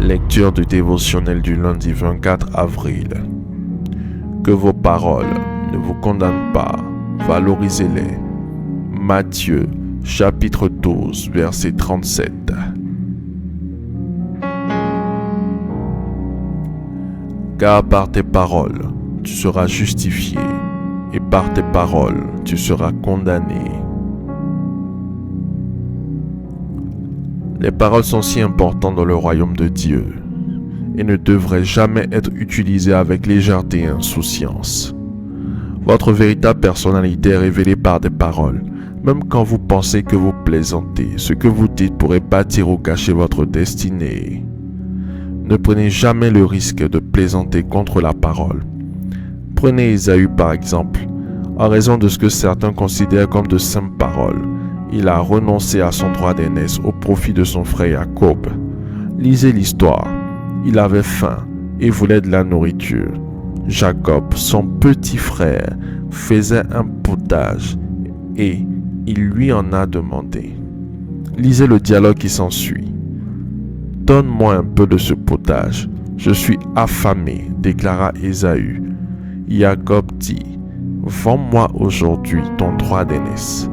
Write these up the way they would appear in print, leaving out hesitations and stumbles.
Lecture du dévotionnel du lundi 24 avril. Que vos paroles ne vous condamnent pas, valorisez-les. Matthieu, chapitre 12, verset 37. Car par tes paroles, tu seras justifié, et par tes paroles, tu seras condamné. Les paroles sont si importantes dans le royaume de Dieu et ne devraient jamais être utilisées avec légèreté et insouciance. Votre véritable personnalité est révélée par des paroles. Même quand vous pensez que vous plaisantez, ce que vous dites pourrait bâtir ou cacher votre destinée. Ne prenez jamais le risque de plaisanter contre la parole. Prenez Ésaü par exemple. En raison de ce que certains considèrent comme de simples paroles, il a renoncé à son droit d'aînesse au profit de son frère Jacob. Lisez l'histoire. Il avait faim et voulait de la nourriture. Jacob, son petit frère, faisait un potage et il lui en a demandé. Lisez le dialogue qui s'ensuit. « Donne-moi un peu de ce potage. Je suis affamé, déclara Ésaü. Jacob dit, « Vends-moi aujourd'hui ton droit d'aînesse. »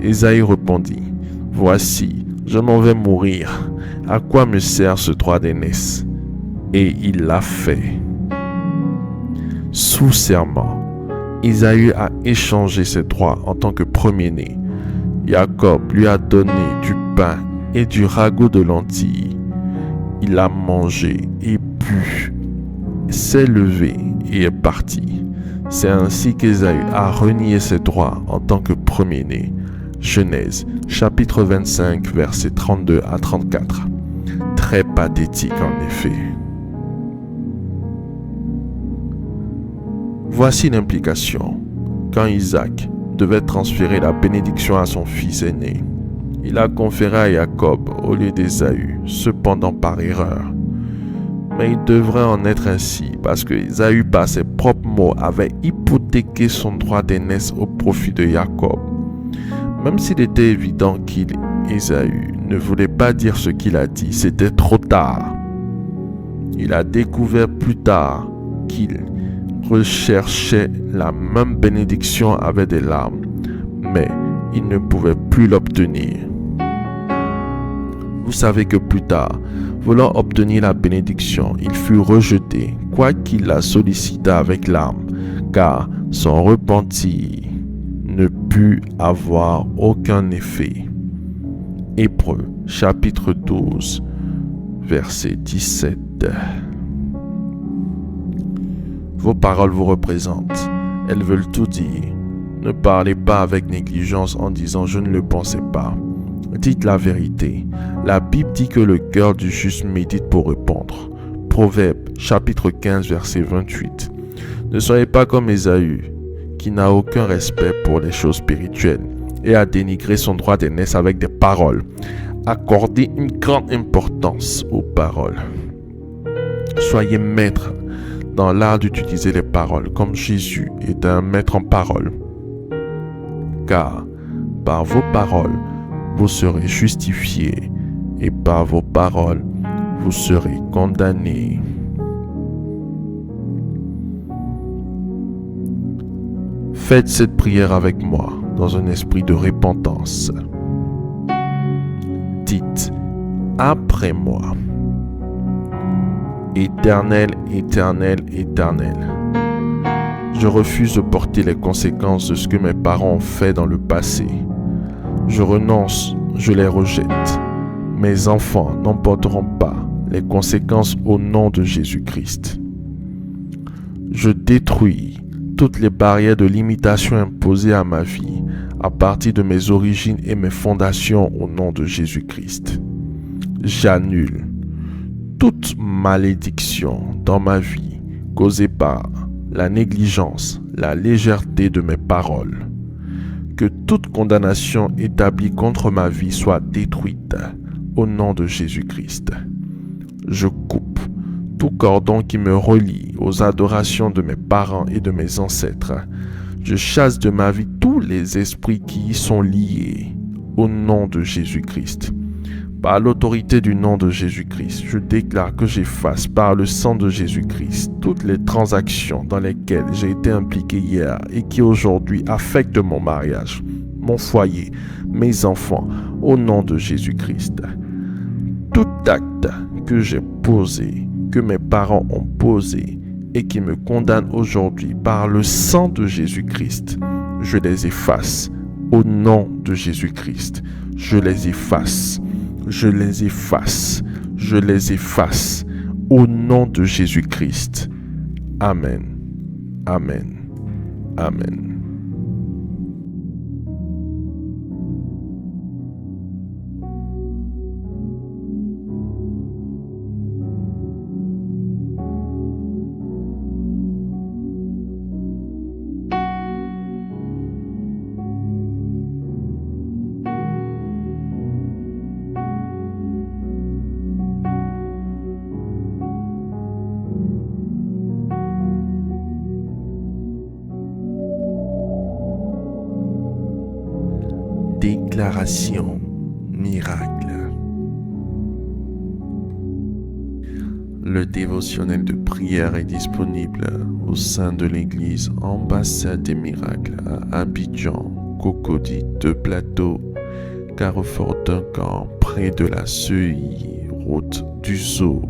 Ésaü répondit, « Voici, je m'en vais mourir. À quoi me sert ce droit d'aînesse ?» Et il l'a fait. Sous serment, Ésaü a échangé ses droits en tant que premier-né. Jacob lui a donné du pain et du ragoût de lentilles. Il a mangé et bu, s'est levé et est parti. C'est ainsi qu'Ésaü a renié ses droits en tant que premier-né. Genèse, chapitre 25, versets 32 à 34. Très pathétique en effet. Voici l'implication. Quand Isaac devait transférer la bénédiction à son fils aîné, il a conféré à Jacob au lieu d'Ésaü, cependant par erreur. Mais il devrait en être ainsi parce que Ésaü, par ses propres mots, avait hypothéqué son droit d'aînesse au profit de Jacob. Même s'il était évident Ésaü ne voulait pas dire ce qu'il a dit, c'était trop tard. Il a découvert plus tard qu'il recherchait la même bénédiction avec des larmes, mais il ne pouvait plus l'obtenir. Vous savez que plus tard, voulant obtenir la bénédiction, il fut rejeté, quoiqu'il la sollicita avec larmes, car son repentir ne put avoir aucun effet. Hébreux, chapitre 12, verset 17. Vos paroles vous représentent. Elles veulent tout dire. Ne parlez pas avec négligence en disant « je ne le pensais pas ». Dites la vérité. La Bible dit que le cœur du juste médite pour répondre. Proverbe, chapitre 15, verset 28. Ne soyez pas comme Ésaü, qui n'a aucun respect pour les choses spirituelles et a dénigré son droit d'aînesse avec des paroles. Accordez une grande importance aux paroles. Soyez maître dans l'art d'utiliser les paroles comme Jésus est un maître en paroles. Car par vos paroles, vous serez justifiés et par vos paroles, vous serez condamnés. Faites cette prière avec moi dans un esprit de repentance. Dites après moi. Éternel, éternel, éternel. Je refuse de porter les conséquences de ce que mes parents ont fait dans le passé. Je renonce, je les rejette. Mes enfants n'en porteront pas les conséquences au nom de Jésus-Christ. Je détruis toutes les barrières de limitation imposées à ma vie à partir de mes origines et mes fondations au nom de Jésus-Christ. J'annule toute malédiction dans ma vie causée par la négligence, la légèreté de mes paroles. Que toute condamnation établie contre ma vie soit détruite au nom de Jésus-Christ. Je coupe tout cordon qui me relie aux adorations de mes parents et de mes ancêtres. Je chasse de ma vie tous les esprits qui y sont liés au nom de Jésus-Christ. Par l'autorité du nom de Jésus-Christ, je déclare que j'efface par le sang de Jésus-Christ toutes les transactions dans lesquelles j'ai été impliqué hier et qui aujourd'hui affectent mon mariage, mon foyer, mes enfants, au nom de Jésus-Christ. Tout acte que j'ai posé, que mes parents ont posé et qui me condamne aujourd'hui par le sang de Jésus-Christ, je les efface au nom de Jésus-Christ. Je les efface. Je les efface, je les efface au nom de Jésus-Christ. Amen, amen, amen. Déclaration miracle. Le dévotionnel de prière est disponible au sein de l'église Ambassade des Miracles à Abidjan, Cocody, Deux Plateaux, Carrefour Duncan, près de la Seuilly, route du Zoo.